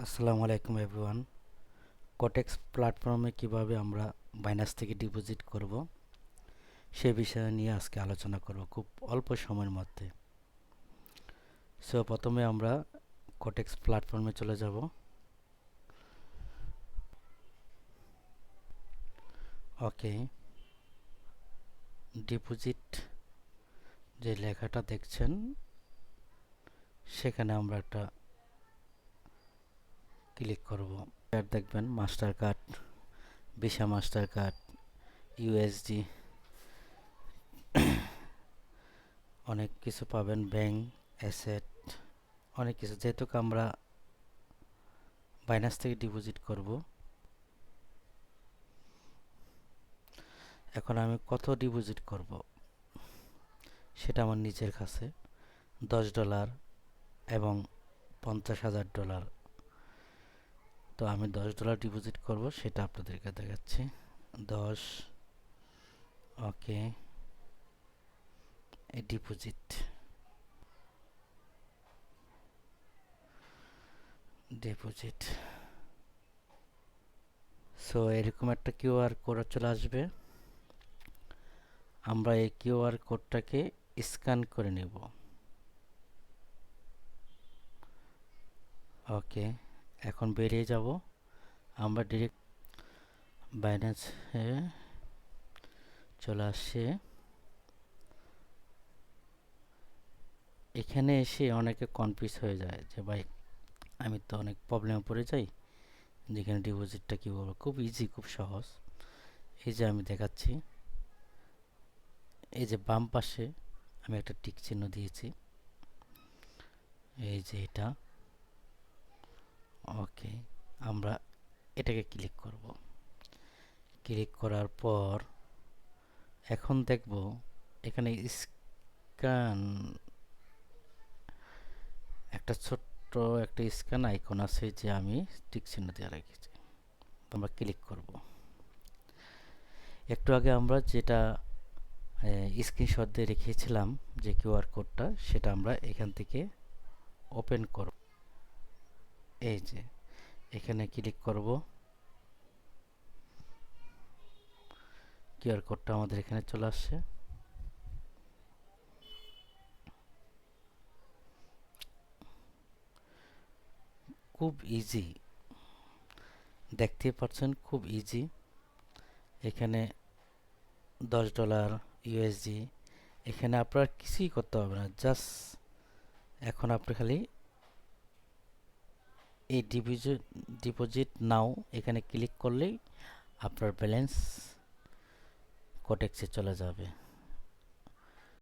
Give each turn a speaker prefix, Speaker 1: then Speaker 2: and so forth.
Speaker 1: আসসালামু আলাইকুম everyone. Quotex প্ল্যাটফর্মে কিভাবে আমরা বাইন্যান্স থেকে ডিপোজিট করব সে বিষয় নিয়ে আজকে আলোচনা করব খুব অল্প সময়ের মধ্যে। সো প্রথমে আমরা কোটেক্স প্ল্যাটফর্মে চলে যাব। ওকে, ডিপোজিট যে লেখাটা দেখছেন সেখানে আমরা একটা ক্লিক করব। আর দেখবেন master card, visa master card, USD, অনেক কিছু পাবেন, ব্যাংক অ্যাসেট, অনেক কিছু। যেহেতু আমরা বাইন্যান্স থেকে ডিপোজিট করব, এখন আমি কত ডিপোজিট করব সেটা আমার নিজের কাছে $10 এবং $50,000। তো আমি $10 ডিপোজিট করব, সেটা আপনাদেরকে দেখাচ্ছি। 10, ওকে, ডিপোজিট ডিপোজিট। সো এরকম একটা কিউআর কোড চলে আসবে। আমরা এই কিউআর কোডটাকে স্ক্যান করে নেব। ওকে, এখন বেরিয়ে যাব। আমরা ডিরেক্ট বাইন্যান্সে চলে আসছে। এখানে এসে অনেকে কনফিউজ হয়ে যায় যে ভাই, আমি তো অনেক প্রবলেমে পড়ে যাই, যেখানে ডিপোজিটটা কী করবো। খুব ইজি, খুব সহজ। এই যে আমি দেখাচ্ছি, এই যে বাম পাশে আমি একটা টিক চিহ্ন দিয়েছি, এই যে এটা। ওকে, আমরা এটাকে ক্লিক করব। ক্লিক করার পর এখন দেখব এখানে স্ক্যান, একটা ছোট্ট একটা স্ক্যান আইকন আছে যে আমি টিক চিহ্ন দিয়ে রেখেছি। আমরা ক্লিক করব। একটু আগে আমরা যেটা স্ক্রিনশট দিয়ে রেখেছিলাম যে কিউআর কোডটা, সেটা আমরা এখান থেকে ওপেন করব। এই যে এখানে ক্লিক করব, কিউআর কোডটা আমাদের এখানে চলে আসছে। খুব ইজি, দেখতেই পাচ্ছেন, খুব ইজি। এখানে $10 ইউএসডি, এখানে আপনার কিছুই করতে হবে না। জাস্ট এখন আপনি খালি এই ডিপোজিট নাও এখানে ক্লিক করলেই আপনার ব্যালেন্স কোটেক্সে চলে যাবে।